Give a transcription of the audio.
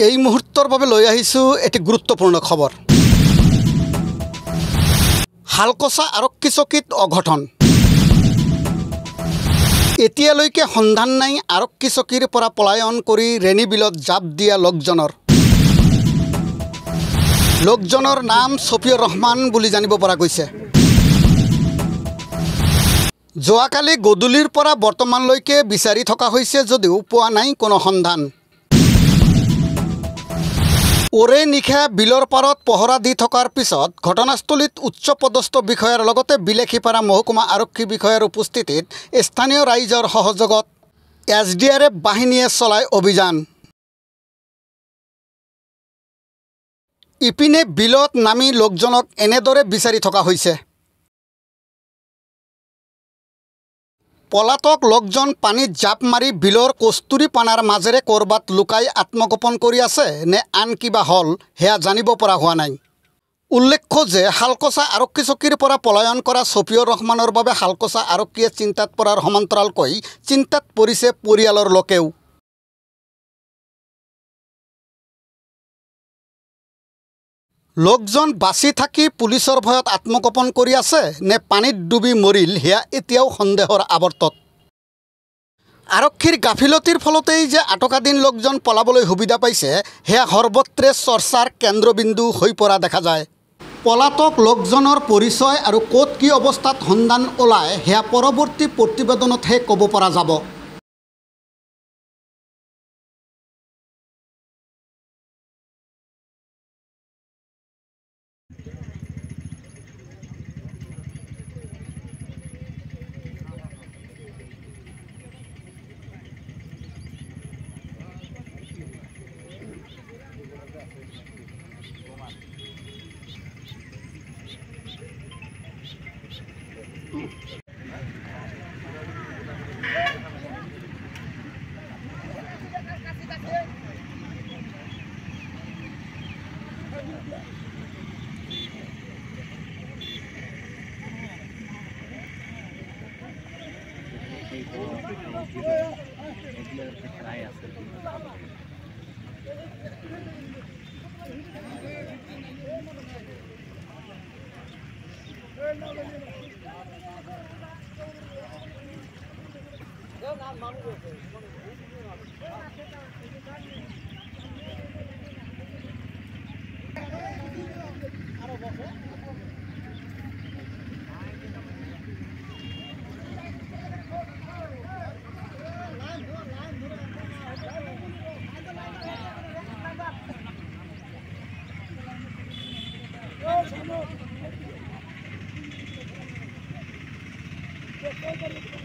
এই মুহূৰ্তৰ বাবে লৈ আহিছোঁ এটি গুৰুত্বপূৰ্ণ খবৰ। হালকচা আৰক্ষী চকীত অঘটন। এতিয়ালৈকে সন্ধান নাই আৰক্ষী চকীৰ পৰা পলায়ন কৰি ৰেনী বিলত জাপ দিয়া লোকজনৰ। লোকজনৰ নাম ছফিউৰ ৰহমান বুলি জানিব পৰা গৈছে। যোৱাকালি গধূলিৰ পৰা বৰ্তমানলৈকে বিচাৰি থকা হৈছে যদিও পোৱা নাই কোনো সন্ধান। ওৰে নিশা বিলৰ পাৰত পহৰা দি থকাৰ পিছত ঘটনাস্থলীত উচ্চ পদস্থ বিষয়াৰ লগতে বিলেখিপাৰা মহকুমা আৰক্ষী বিষয়াৰ উপস্থিতিত স্থানীয় ৰাইজৰ সহযোগত SDRF বাহিনীয়ে চলায় অভিযান। ইপিনে বিলত নামি লোকজনক এনেদৰে বিচাৰি থকা হৈছে। পলাতক লোকজন পানীত জাপ মাৰি বিলৰ কস্তুৰী পানাৰ মাজেৰে ক'ৰবাত লুকাই আত্মগোপন কৰি আছে নে আন কিবা হ'ল সেয়া জানিব পৰা হোৱা নাই। উল্লেখ্য যে হালকচা আৰক্ষী চকীৰ পৰা পলায়ন কৰা ছফিউৰ ৰহমানৰ বাবে হালকচা আৰক্ষীয়ে চিন্তাত পৰাৰ সমান্তৰালকৈ চিন্তাত পৰিছে পৰিয়ালৰ লোকেও। লোকজন বাচি থাকি পুলিচৰ ভয়ত আত্মগোপন কৰি আছে নে পানীত ডুবি মৰিল সেয়া এতিয়াও সন্দেহৰ আৱৰ্তত। আৰক্ষীৰ গাফিলতিৰ ফলতেই যে আটকাধীন লোকজন পলাবলৈ সুবিধা পাইছে সেয়া সৰ্বত্ৰে চৰ্চাৰ কেন্দ্ৰবিন্দু হৈ পৰা দেখা যায়। পলাতক লোকজনৰ পৰিচয় আৰু ক'ত কি অৱস্থাত সন্ধান ওলায় সেয়া পৰৱৰ্তী প্ৰতিবেদনতহে ক'ব পৰা যাব। Vamos.